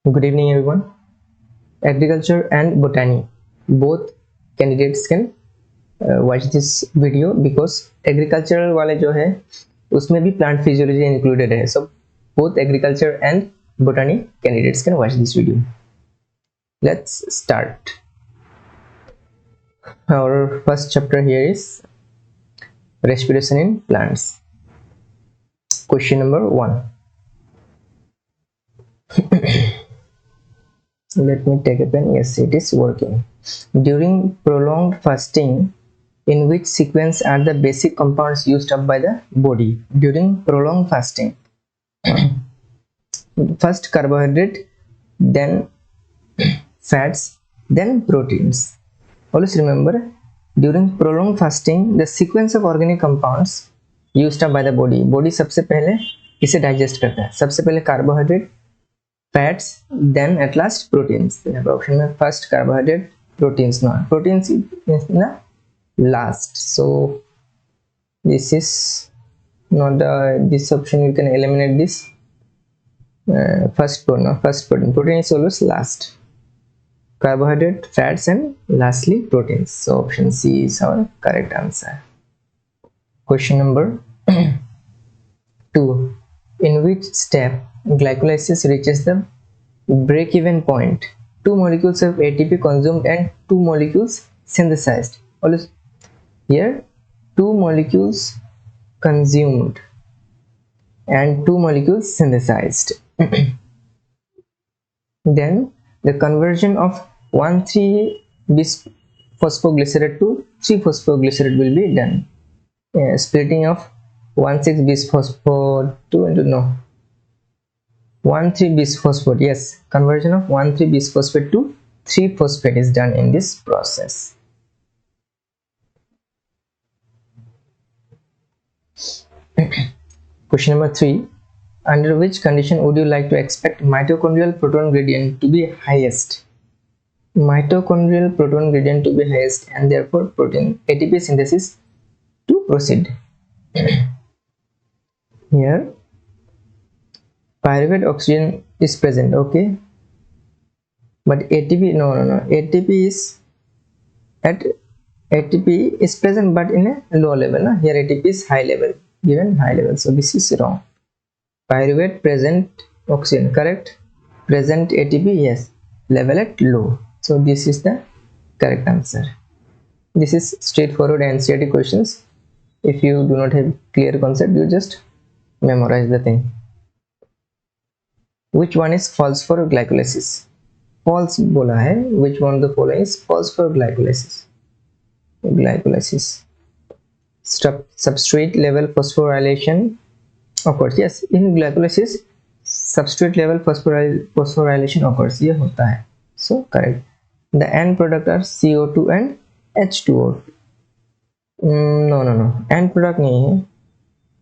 Good evening, everyone. Agriculture and botany, both candidates can watch this video because agricultural वाले जो है उसमें भी plant physiology included है. So both agriculture and botany candidates can watch this video. Let's start. Our first chapter here is respiration in plants. Question number 1. Let me take a pen. Yes, it is working. During prolonged fasting, in which sequence are the basic compounds used up by the body? During prolonged fasting, first carbohydrate, then fats, then proteins. Always remember, during prolonged fasting, the sequence of organic compounds used up by the body सबसे पहले इसे digest करता है. सबसे पहले carbohydrate, fats, then at last proteins. Option में first carbohydrate, proteins not. Proteins is the last. So this is not this option. You can eliminate this. First protein. Protein is always last. Carbohydrate, fats, and lastly proteins. So option C is our correct answer. Question number 2. In which step glycolysis reaches the break-even point? 2 molecules of ATP consumed and 2 molecules synthesized. Always here 2 molecules consumed and 2 molecules synthesized. Then the conversion of 1,3-bisphosphoglycerate to 3-phosphoglycerate will be done. Splitting of 1,6-bisphosphate to 1,3-bisphosphate. Yes, conversion of 1,3-bisphosphate to 3-phosphate is done in this process. Question number 3. Under which condition would you like to expect mitochondrial proton gradient to be highest? Mitochondrial proton gradient to be highest and therefore protein ATP synthesis to proceed. Here pyruvate oxygen is present, okay, but ATP ATP is present but in a low level. Here ATP is high level, given high level, so this is wrong. Pyruvate present oxygen, correct. Present ATP, yes, level at low, so this is the correct answer. This is straightforward NCERT questions. If you do not have clear concept, you just memorize the thing. Which one is false for glycolysis? False बोला है. Which one of the following is false for glycolysis? Substrate level phosphorylation occurs. Yes, in glycolysis substrate level phosphorylation occurs. ये होता है. So correct. The end product are CO2 and H2O. No. End product नहीं है.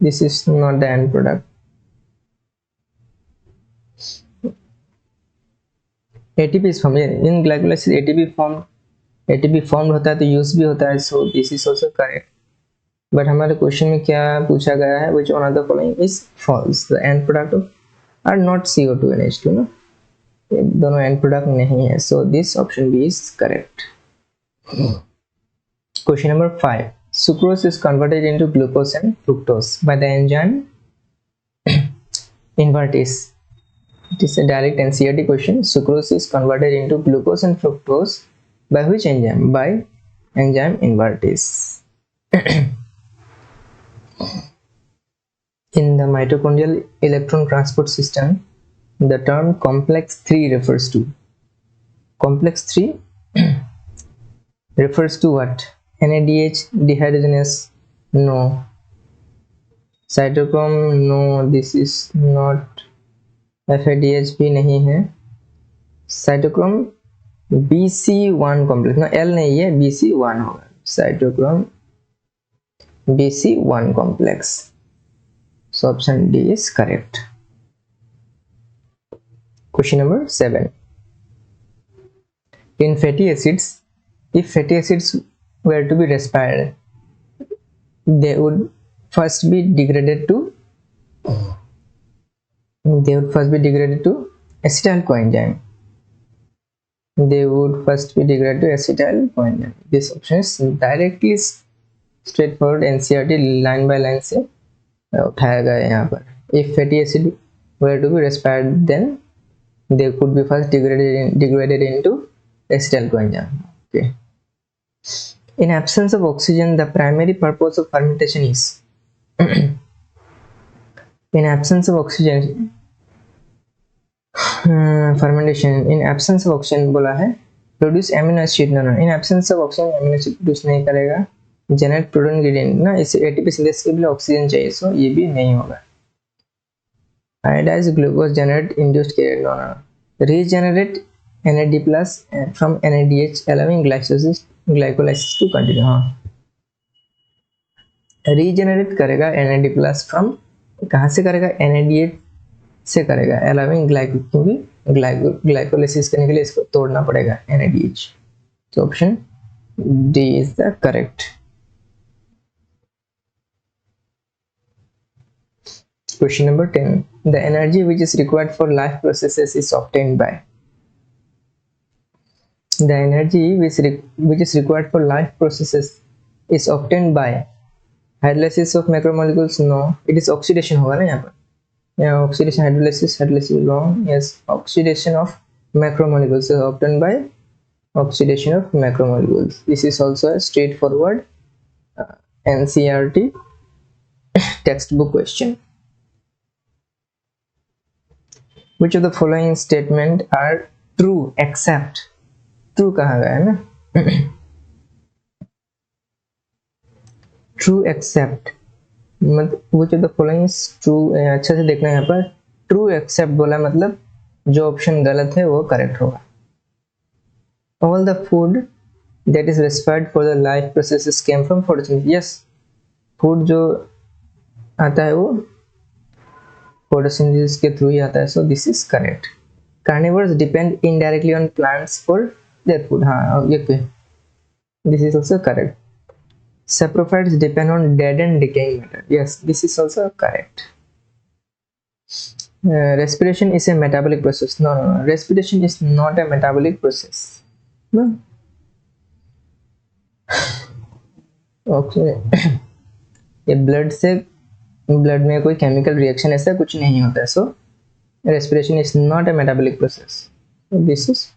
This is not the end product. ATP is formed in glycolysis. ATP formed होता है तो use भी होता है. So this is also correct. But हमारे question में क्या पूछा गया है? Which one of the following is false? The end product are not CO2 and H2. No, दोनों end product नहीं है. So this option B is correct. Question number 5. Sucrose is converted into glucose and fructose by the enzyme invertase. It is a direct NCERT question. Sucrose is converted into glucose and fructose by which enzyme? By enzyme invertase. In the mitochondrial electron transport system, the term complex 3 refers to. Complex 3 refers to what? NADH dehydrogenase? No. Cytochrome? No, this is not. FADH भी नहीं है. Cytochrome BC1 complex. ना L नहीं है, BC1 होगा. Cytochrome BC1 complex. So option D is correct. Question number 7. In fatty acids, if fatty acids were to be respired, they would first be degraded to acetyl coenzyme. They would first be degraded to acetyl coenzyme. This option is directly straightforward, NCERT line by line से उठाया गया है यहाँ पर. If fatty acid were to be respired, then they could be first degraded into acetyl coenzyme. Okay. In absence of oxygen, the primary purpose of fermentation is in absence of oxygen fermentation. In absence of oxygen बोला है produce amino acid. No, in absence of oxygen amino acid produce नहीं करेगा. generate protein gradient ना, इसे ATP synthesis के लिए oxygen चाहिए, सो ये भी नहीं होगा. Iodized glucose generate induced carrier. No. Regenerate NAD plus from NADH, allowing glycolysis to continue. हाँ, रीजेनरेट करेगा NAD प्लस फ्रॉम, कहाँ से करेगा? NADH से करेगा, allowing ग्लाइकोलाइसिस करने के लिए इसको तोड़ना पड़ेगा NADH. तो option D is the correct. Question number 10. The energy which is required for life processes is obtained by. The energy which is required for life processes is obtained by hydrolysis of macromolecules. No, it is oxidation होगा ना यहाँ पर. Yeah, oxidation, hydrolysis wrong. Yes, oxidation of macromolecules is obtained by oxidation of macromolecules. This is also a straightforward NCERT textbook question. Which of the following statement are true except? True कहा गया है ना. True except मतलब which of the following is true. अच्छा से देखना यहाँ पर. True except बोला मतलब जो ऑप्शन गलत है वो करेक्ट होगा. All the food that is required for the life processes came from photosynthesis. Yes, food जो आता है वो photosynthesis के थ्रू ही आता है. So this is correct. Carnivores depend indirectly on plants for their food. हाँ, ये this is also correct. Saprophytes depend on dead and decaying matter. Yes, this is also correct. Respiration is a metabolic process. No, respiration is not a metabolic process. No. Okay. ये blood में कोई chemical reaction ऐसा कुछ नहीं होता है. सो respiration is not a metabolic process. So this is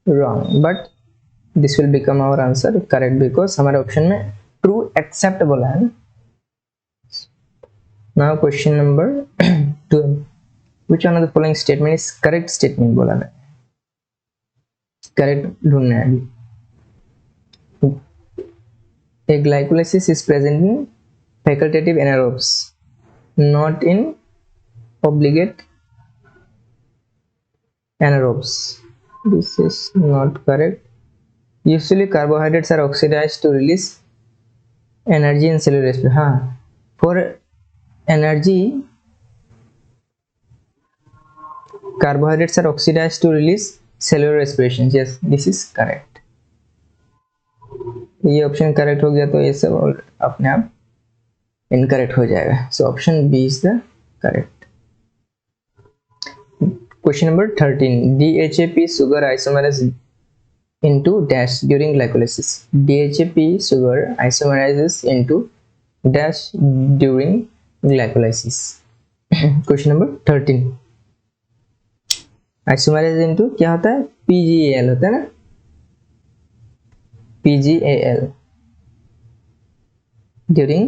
wrong, but this will become our answer correct because हमारे option में true except बोला है. Now question number 12. Which one of the following statement is correct statement बोला है. correct ढूंढना है अभी. A glycolysis is present in facultative anaerobes, not in obligate anaerobes. This is not correct. Usually carbohydrates are oxidized to release energy in cellular respiration. हाँ, for energy carbohydrates are oxidized to release cellular respiration. Yes, this is correct. ये option correct हो गया तो ये सब अपने आप incorrect हो जाएगा. So option B is the correct. Question number 13. DHAP sugar isomerizes into dash during glycolysis. DHAP sugar isomerizes into dash during glycolysis. Question number 13. Isomerize into क्या होता है? PGAL होता है ना. PGAL during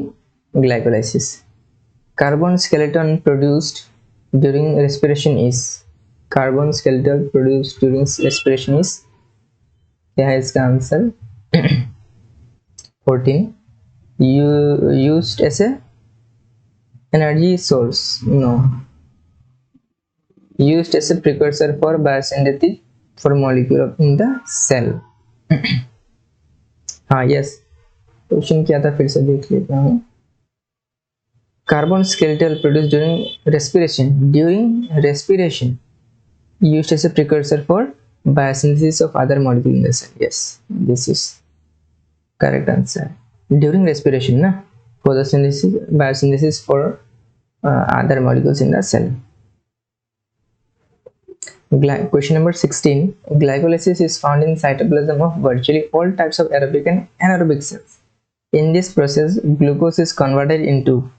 glycolysis. Carbon skeleton produced during respiration is. Carbon skeleton produced during respiration is. क्या है इसका answer? 14. Used as a energy source. No. Used as a precursor for biosynthetic for molecule in the cell. हाँ, yes. Question क्या था फिर से देख लेता हूँ. Carbon skeletal produce during respiration used as a precursor for biosynthesis of other molecule in the cell. Yes, this is correct answer. During respiration na photosynthesis, biosynthesis for other molecules in the cell. Question number 16. Glycolysis is found in cytoplasm of virtually all types of aerobic and anaerobic cells. In this process, glucose is converted into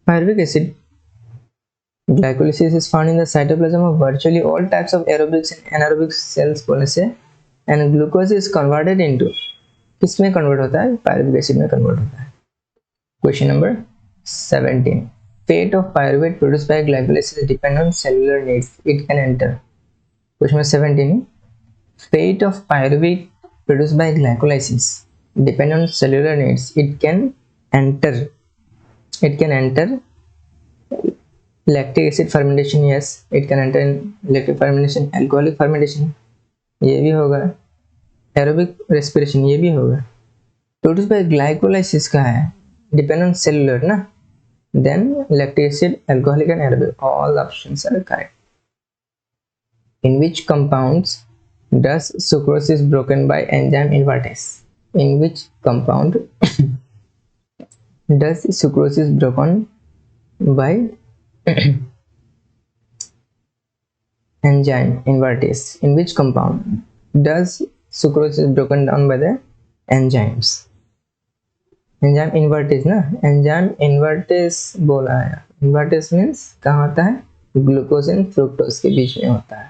pyruvic acid. Glycolysis is found in the cytoplasm of virtually all types of aerobic and anaerobic cells बोलने से, and glucose is converted into, किसमें convert होता है? pyruvic acid में convert होता है. Question number 17. Fate of pyruvate produced by glycolysis depends on cellular needs. It can enter. Question number 17. Fate of pyruvate produced by glycolysis depends on cellular needs. It can enter lactic acid fermentation. Yes, it can enter in lactic fermentation. Alcoholic fermentation ये भी होगा. Aerobic respiration ये भी होगा. Produced by glycolysis का है, depend on cellular ना. Then lactic acid, alcoholic and aerobic, all options are correct. In which compounds does sucrose is broken by enzyme invertase? In which compound does sucrose is broken by enzyme invertase? In which compound does sucrose is broken down by the enzymes? Enzyme invertase ना, enzyme invertase बोला है. Invertase means कहाँ होता है? Glucose and fructose के बीच में होता है.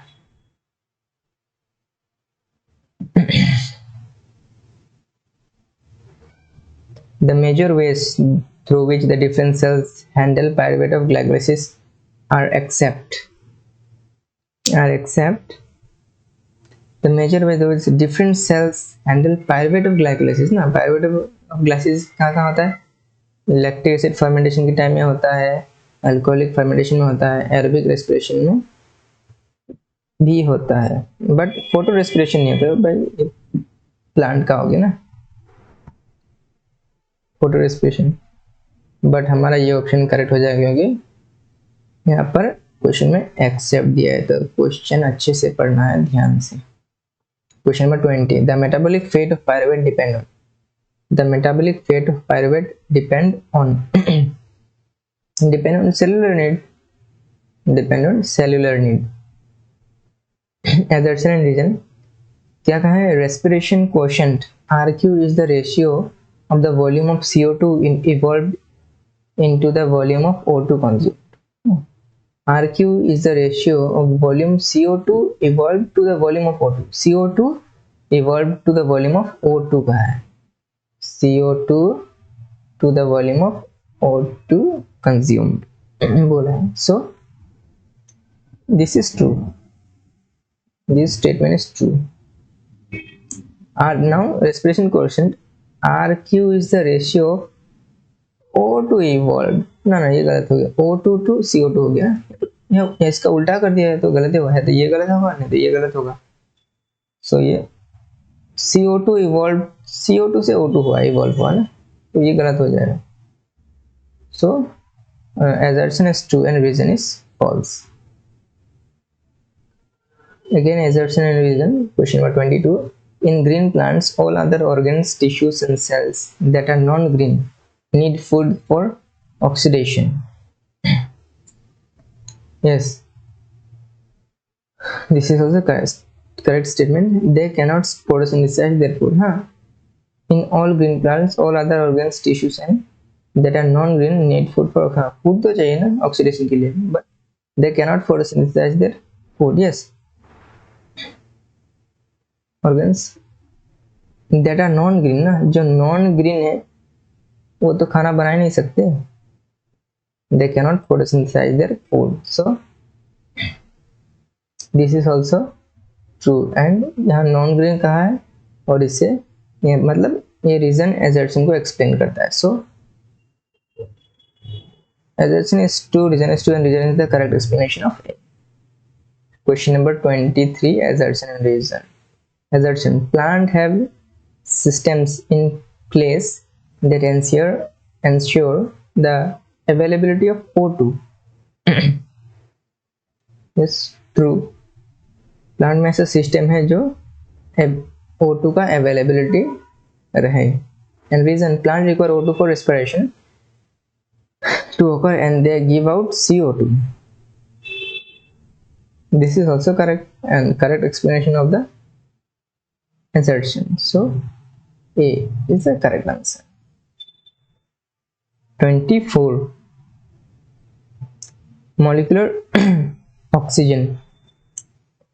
The major ways through which the different cells handle pyruvate of glycolysis are accept. The major way through which different cells handle pyruvate of glycolysis ना, pyruvate of glycolysis कहाँ होता है? Lactic acid fermentation के time में होता है, alcoholic fermentation में होता है, एरोबिक रेस्पिरेशन में भी होता है, बट फोटो रेस्पिरेशन नहीं होता है भाई. प्लांट का हो गया ना फोटो रेस्पिरेशन. बट हमारा ये ऑप्शन करेक्ट हो जाएगा क्योंकि यहाँ पर क्वेश्चन में एक्सेप्ट दिया है. तो क्वेश्चन अच्छे से पढ़ना है ध्यान से. Question number 20. The metabolic fate of pyruvate depend on. The metabolic fate of pyruvate depend on cellular need. Depend on cellular need. Assertion and reason. क्या कहा है? Respiration quotient RQ is the ratio of the volume of CO2 evolved into the volume of O2 consumed. RQ is the ratio of volume CO2 evolved to the volume of O2. CO2 evolved to the volume of O2 का है. CO2 to the volume of O2 consumed बोला है. So this is true. This statement is true. Now respiration quotient RQ is the ratio of O2 evolved. ना ये गलत हो गया. O2 to CO2 हो गया. या इसका उल्टा कर दिया है तो गलत हुआ है. तो ये गलत होगा, नहीं तो ये गलत होगा. So ये CO2 evolved, CO2 से O2 हुआ, evolve हुआ ना, तो ये गलत हो जाएगा. So assertion is true and reason is false. Again assertion and reason. Question number 22. In green plants, all other organs, tissues and cells that are non-green need food for oxidation. Yes, this is also correct statement. They cannot photosynthesize their food. In all green plants, all other organs, tissues and that are non-green need food for food तो चाहिए ना oxidation के लिए, but they cannot photosynthesize their food. Yes, organs that are non-green ना, जो non-green है वो तो खाना बना ही नहीं सकते. They cannot photosynthesize their food. So this is also true. And यहाँ नॉन ग्रीन कहा है और इससे ये मतलब ये रीजन assertion को एक्सप्लेन करता है. So assertion is true, reason is true and reason is the correct explanation of it. Question number 23. Assertion and reason. Assertion. Plant have systems in place that ensure the availability of O2. Yes, true. Plant में ऐसा system है जो O2 का availability रहे. And reason. Plant require O2 for respiration to occur and they give out CO2. This is also correct and correct explanation of the assertion. So A is the correct answer. 24. Molecular oxygen.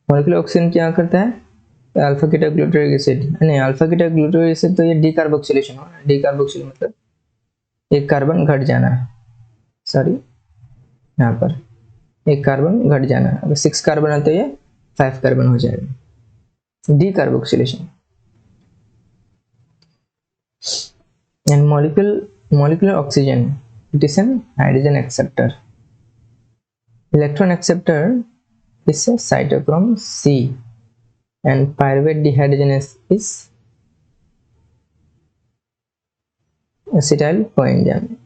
Molecular oxygen क्या करता है? Alpha कीटा glutaric acid, नहीं alpha कीटा glutaric acid तो ये decarboxylation हो, डीकार्बोक्सिल मतलब एक carbon घट जाना है, सॉरी यहाँ पर एक कार्बन घट जाना है, अगर 6 कार्बन है तो ये 5 कार्बन हो जाएगा, decarboxylation. And molecular oxygen, it is an hydrogen acceptor. Electron acceptor is a cytochrome C, and pyruvate dehydrogenase is acetyl coenzyme.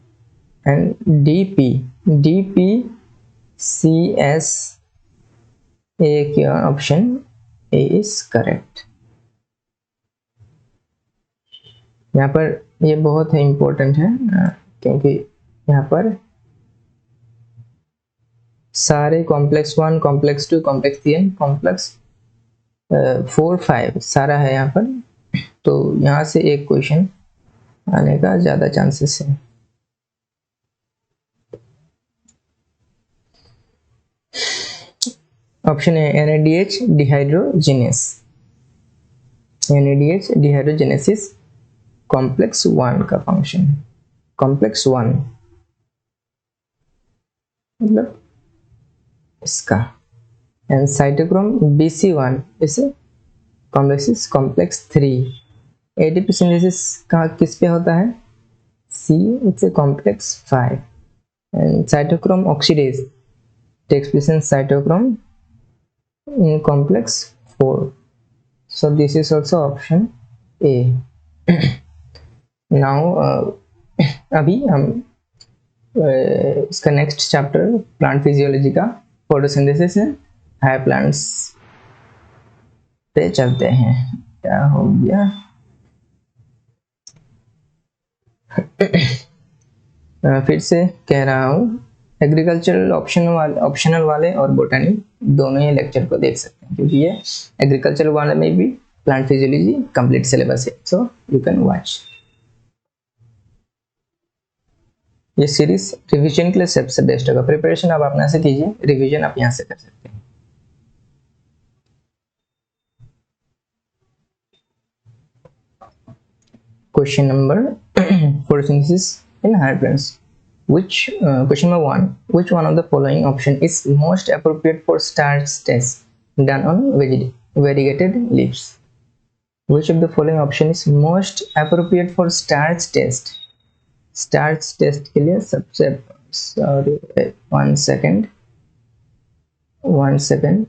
And DPCS A क्या option A is correct. यहाँ पर ये बहुत है इम्पोर्टेंट है, क्योंकि यहाँ पर सारे कॉम्प्लेक्स 1, कॉम्प्लेक्स 2, कॉम्प्लेक्स 3, कॉम्प्लेक्स 4, 5 सारा है यहाँ पर, तो यहाँ से एक क्वेश्चन आने का ज़्यादा चांसेस है. ऑप्शन है NADH डिहाइड्रोजिनेस. NADH डिहाइड्रोजिनेसिस कॉम्प्लेक्स 1 का फंक्शन, कॉम्प्लेक्स 1 मतलब इसका. एंड साइटोक्रोम BC1 इस कॉम्प्लेक्स 3. ATP सिंथेसिस का किस पे होता है? C, it's complex 5. And cytochrome oxidase takes place in cytochrome in complex 4. So this is also option A. Now अभी हम इसका नेक्स्ट चैप्टर प्लांट फिजियोलॉजी का फोटोसिंथेसिस है, हाई प्लांट्स पे चलते हैं. क्या हो गया? फिर से कह रहा हूँ, एग्रीकल्चरल ऑप्शनल वाले और बोटनी दोनों ही लेक्चर को देख सकते हैं, क्योंकि ये एग्रीकल्चर वाले में भी प्लांट फिजियोलॉजी कंप्लीट सिलेबस है, सो यू कैन वॉच. ये सीरीज रिवीजन के लिए सबसे बेस्ट होगा. प्रिपरेशन आप अपने से कीजिए, रिवीजन आप यहाँ से कर सकते हैं. Question number photosynthesis in higher plants. Question number 1. Which one of the following option is most appropriate for starch test done on variegated leaves? Which of the following option is most appropriate for starch test? Starch test के लिए सबसे, sorry, one second. One second.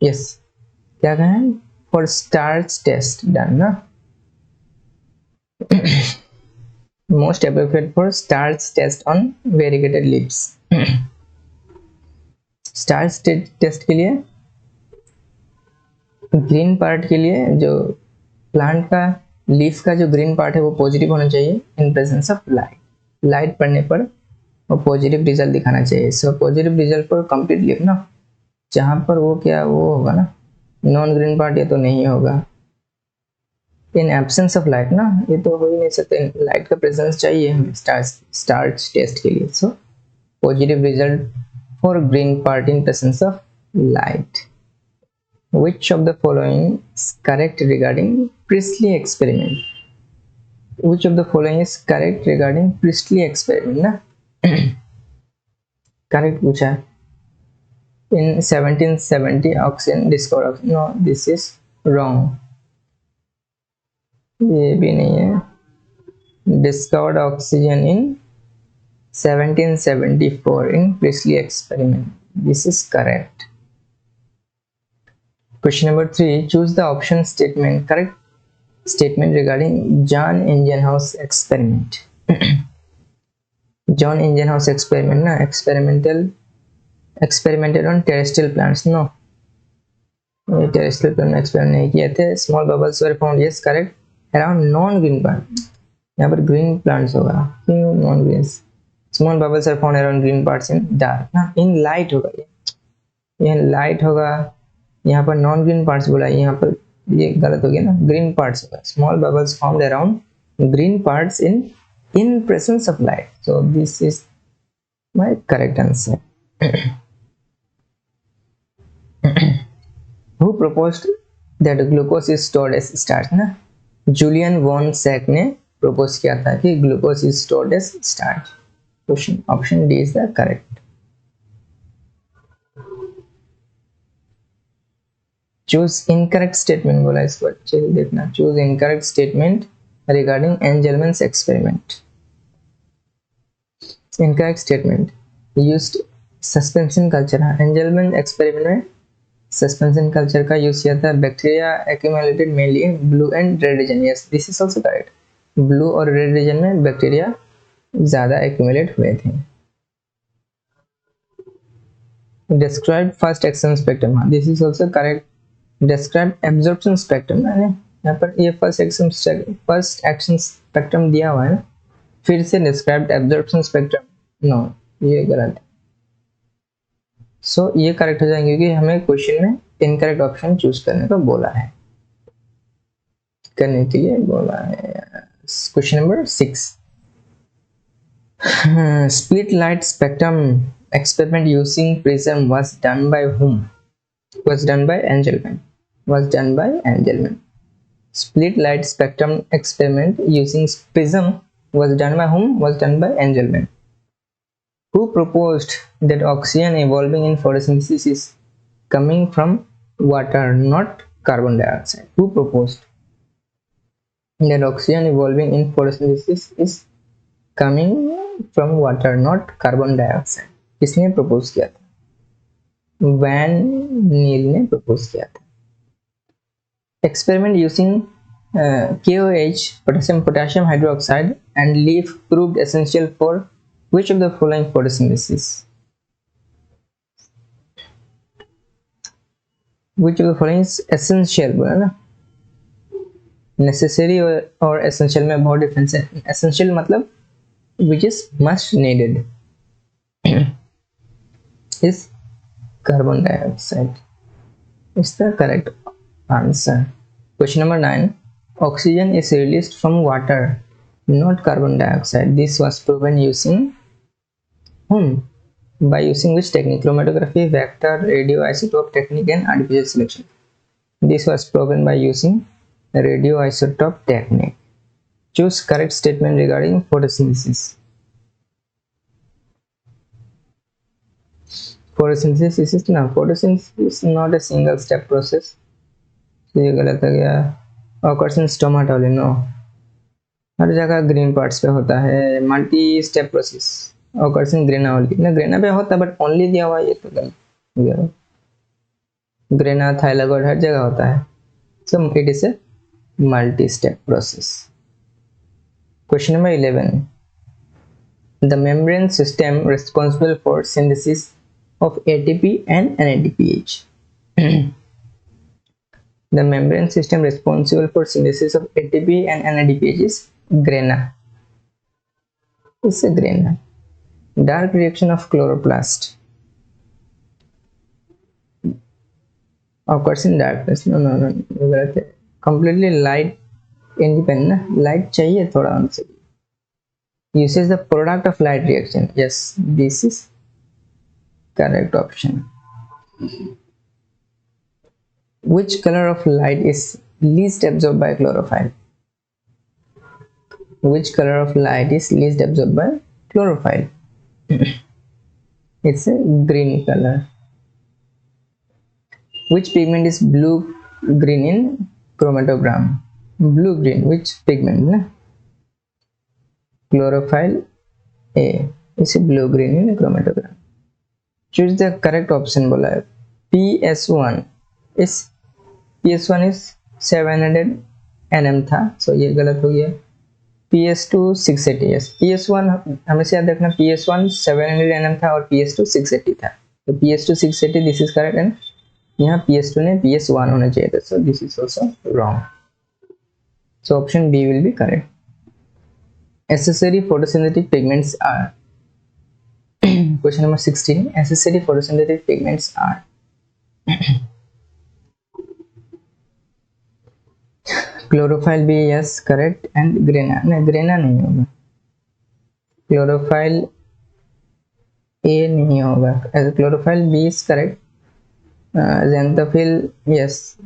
Yes, क्या कहें? For starch test done ना? Most appropriate for starch test on variegated leaves. starch test के लिए green part के लिए जो प्लांट का लीफ का जो ग्रीन पार्ट है वो पॉजिटिव होना चाहिए in presence of light. Light पड़ने पर वो पॉजिटिव रिजल्ट दिखाना चाहिए. सो पॉजिटिव रिजल्ट पर कंप्लीट लीफ ना, जहाँ पर वो क्या वो होगा ना, नॉन ग्रीन पार्ट ये तो नहीं होगा. इन एब्सेंस ऑफ लाइट ना, ये तो हो ही नहीं सकते, लाइट का प्रेजेंस चाहिए हमें स्टार्च टेस्ट के लिए. So positive result for green part in presence of light. Which of the following is correct regarding Priestley experiment? Which of the following is correct regarding Priestley experiment ना? Correct पूछा. In 1770 oxygen discovered. No, this is wrong. ये भी नहीं है. Discovered oxygen in 1774 in Priestley experiment. This is correct. Question number 3. Choose the option statement, correct statement regarding John Ingenhouse's experiment. John Ingenhouse experiment na, experimented on terrestrial plants. No, terrestrial plane में experiment नहीं किए थे. Small bubbles were found, yes correct, around non green plant. यहाँ पर green plants होगा, क्यों non green. Small bubbles are found around green parts in dark ना, in light होगा ये लाइट होगा. यहाँ पर नॉन ग्रीन पार्ट्स बोला, यहाँ पर ये गलत हो गया ना, ग्रीन पार्ट्स होगा. Small bubbles found around green parts in presence of light. So this is my correct answer. Who proposed that glucose is stored as starch ना, जूलियन वॉन सैक ने प्रपोज किया था कि glucose is stored as starch. Question option D is the correct. Choose incorrect statement बोला, इसको अच्छे से देखना. Choose incorrect statement regarding Engelmann's experiment. Incorrect statement used suspension culture. Engelmann experiment में सस्पेंशन कल्चर का यूज किया था. Bacteria accumulated mainly in blue and red region. Yes this is also correct. Blue और रेड रीजन में bacteria ज्यादा accumulate हुए थे. Describe first action spectrum. This is also correct. Describe absorption spectrum. यहाँ पर ये फर्स्ट एक्शन स्पेक्ट्रम दिया हुआ है ना, फिर से डिस्क्राइब एब्जॉर्प्शन स्पेक्ट्रम. नो ये गलत है. सो ये करेक्ट हो जाएंगे क्योंकि हमें क्वेश्चन में इनकरेक्ट ऑप्शन चूज करने को बोला है, करने के लिए बोला है. Question number 6. Split light spectrum experiment using prism was done by whom? Was done by Engelmann. Was done by Engelmann. Split light spectrum experiment using prism was done by whom? Was done by Engelmann. Who proposed that oxygen evolving in photosynthesis is coming from water, not carbon dioxide? Who proposed that oxygen evolving in photosynthesis is coming from water, not carbon dioxide? किसने propose किया था? Van नील ने propose किया था. Experiment using KOH, potassium hydroxide and leaf proved essential for which of the following photosynthesis? Which of the following is essential बोला ना, necessary और essential में बहुत डिफरेंस है. essential मतलब which is must needed is carbon dioxide. Is the correct answer. Question number 9. Oxygen is released from water, not carbon dioxide. This was proven using whom? By using which technique? Chromatography, vector, radioisotope technique and artificial selection. This was proven by using radioisotope technique. Choose correct statement regarding photosynthesis. Photosynthesis is not a single step process. ये गलत हो गया. occurs in stomatoly. No, हर जगह green parts पे होता है. Multi step process occurs in grana only. ना grana पे होता है बट ओनली दिया हुआ, ये तो गलत हो गया. ग्रेना थाइलागोइड हर जगह होता है. so it is a multi step process. Question number 11. The membrane system responsible for synthesis of ATP and NADPH. The membrane system responsible for synthesis of ATP and NADPH is grana. It's a grana. Dark reaction of chloroplast occurs in darkness. No. Completely light independent. Light चाहिए थोड़ा हमसे. Uses the product of light reaction. Yes, this is correct option. Which color of light is least absorbed by chlorophyll? Which color of light is least absorbed by chlorophyll? It's a green color. Which pigment is blue green in chromatogram? Blue green, which pigment? Chlorophyll A is a blue green in chromatogram. Choose the correct option बोला है. PS1 is 700 nm था, so ये गलत हो गया. PS2 680. yes, PS1 हमेशा याद रखना, PS1 700 nm था और PS2 680 था. तो PS2 680 this is correct and यहाँ PS2 ने PS1 होना चाहिए था, so this is also wrong. So option B will be correct. Accessory photosynthetic pigments are question number 16. Accessory photosynthetic pigments are chlorophyll B, yes correct, and grena नहीं होगा, chlorophyll A नहीं होगा, chlorophyll B is correct, xanthophyll yes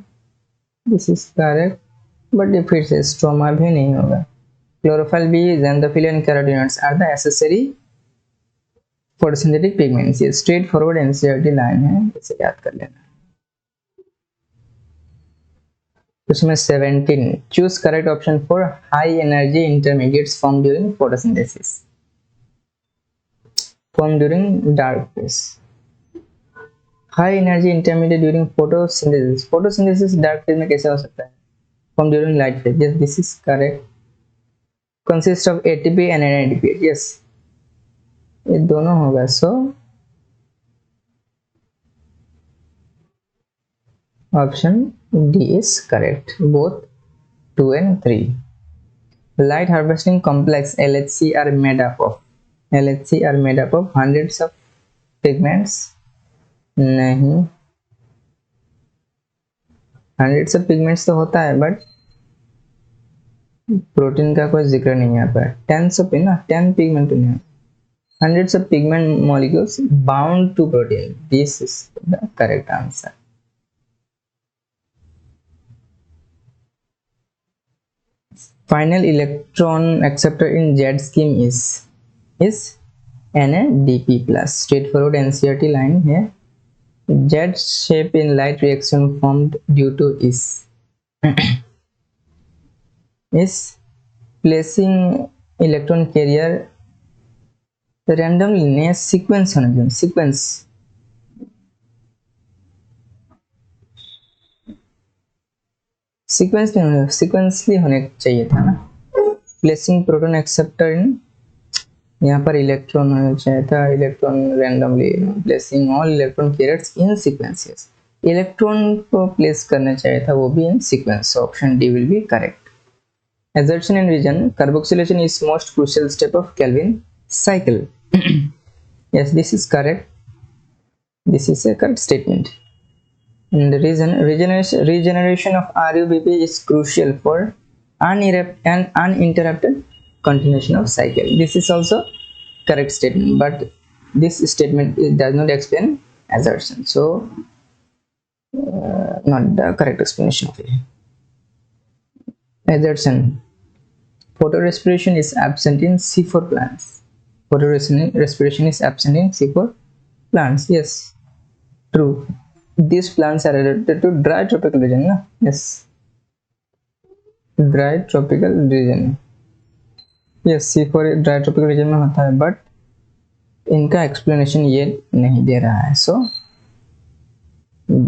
this is correct, but if it says stroma भी नहीं होगा. Chlorophyll B, xanthophyll and carotenoids are the accessory photosynthetic pigments. ये straight forward NCERT line है, इसे याद कर लेना. उसमें 17 choose correct option for high energy intermediates form during photosynthesis. Form during dark phase. High energy intermediate during photosynthesis. Photosynthesis dark phase में कैसे हो सकता है? Form during light phase. Yes this is correct. Consist of ATP and NADP. Yes ये दोनों होगा. So option D is correct. Both 2 and 3. Light harvesting complex LHC are made up of. LHC are made up of hundreds of pigments. नहीं. Hundreds of pigments तो होता है, but protein का कोई जिक्र नहीं आता है. 10 pigment नहीं है. Hundreds of pigment molecules bound to protein. This is the correct answer. Final electron acceptor in Z scheme is NADP plus. Straightforward NCERT line here. Z shape in light reaction formed due to is placing electron carrier randomly in a sequence होना चाहिए. Sequentially होने चाहिए था ना. Placing proton acceptor इन, यहाँ पर electron होना चाहिए था. Electron randomly placing all electron carriers in sequences. Electron को प्लेस करना चाहिए था, वो भी in sequence. Option D will be correct. Assertion and reason. Carboxylation is most crucial step of Calvin cycle. Yes, this is correct. This is a correct statement. And the reason, regeneration of RUBP is crucial for an uninterrupted continuation of cycle. This is also correct statement, but this statement does not explain assertion, so not the correct explanation of it. Assertion. Photorespiration is absent in C4 plants. Photorespiration is absent in C4 plants. Yes, true. These plants are adapted to dry tropical region, na? Yes, dry tropical region. Yes, C4 dry tropical region में होता है, but इनका explanation ये नहीं दे रहा है. So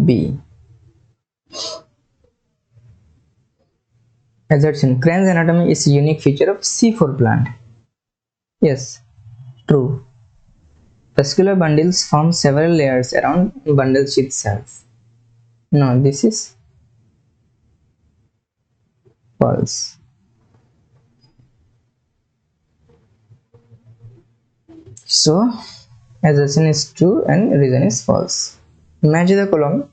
B. Assertion. Crane's anatomy is a unique feature of C4 plant. Yes, true. Vascular bundles form several layers around bundle sheath cells. No, this is false. So assertion is true and reason is false. Match the column.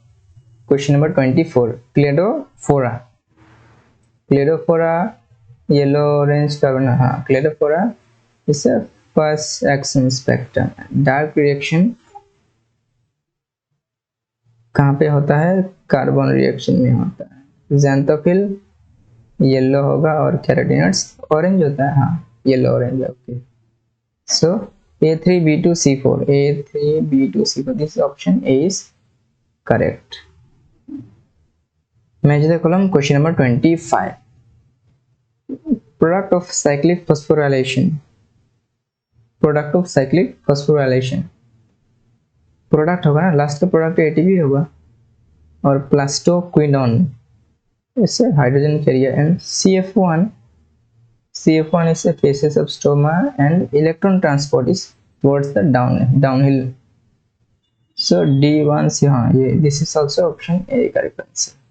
Question number 24. Cladophora. Cladophora, yellow orange carbon. Cladophora is a first action spectrum. Dark reaction कहाँ पे होता है? Carbon reaction में होता है. xanthophyll yellow होगा और carotenoids orange होता है. हाँ, yellow orange. Okay. So A3B2C4. A3B2C4. This option A is correct. Match the column. Question number 25. Product of cyclic phosphorylation. Product of cyclic phosphorylation. Product होगा ना, लास्ट का प्रोडक्ट एटीपी होगा और प्लास्टोक्विनोन इससे hydrogen carrier and CF1 is a faces of stroma and electron transport is towards the downhill. So D1 से, हाँ ये this is also option A correct answer.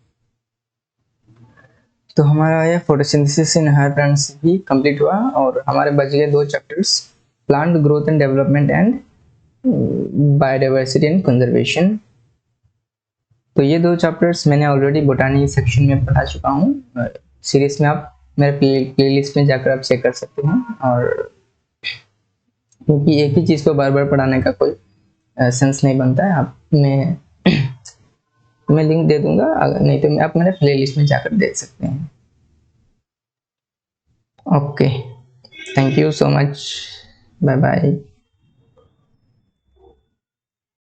तो हमारा ये फोटोसिंथेसिस इन हायर प्लांट्स भी कंप्लीट हुआ और हमारे बच गए 2 chapters, plant growth and development and biodiversity and conservation. तो ये 2 चैप्टर्स मैंने ऑलरेडी बोटानी सेक्शन में पढ़ा चुका हूँ। सीरीज में आप मेरे प्लेलिस्ट में जाकर आप चेक कर सकते हैं, और क्योंकि एक ही चीज़ को बार बार पढ़ाने का कोई सेंस नहीं बनता है। आप मैं लिंक दे दूंगा, अगर नहीं तो आप मेरे प्लेलिस्ट में जाकर देख सकते हैं। Okay, thank you so much, bye bye.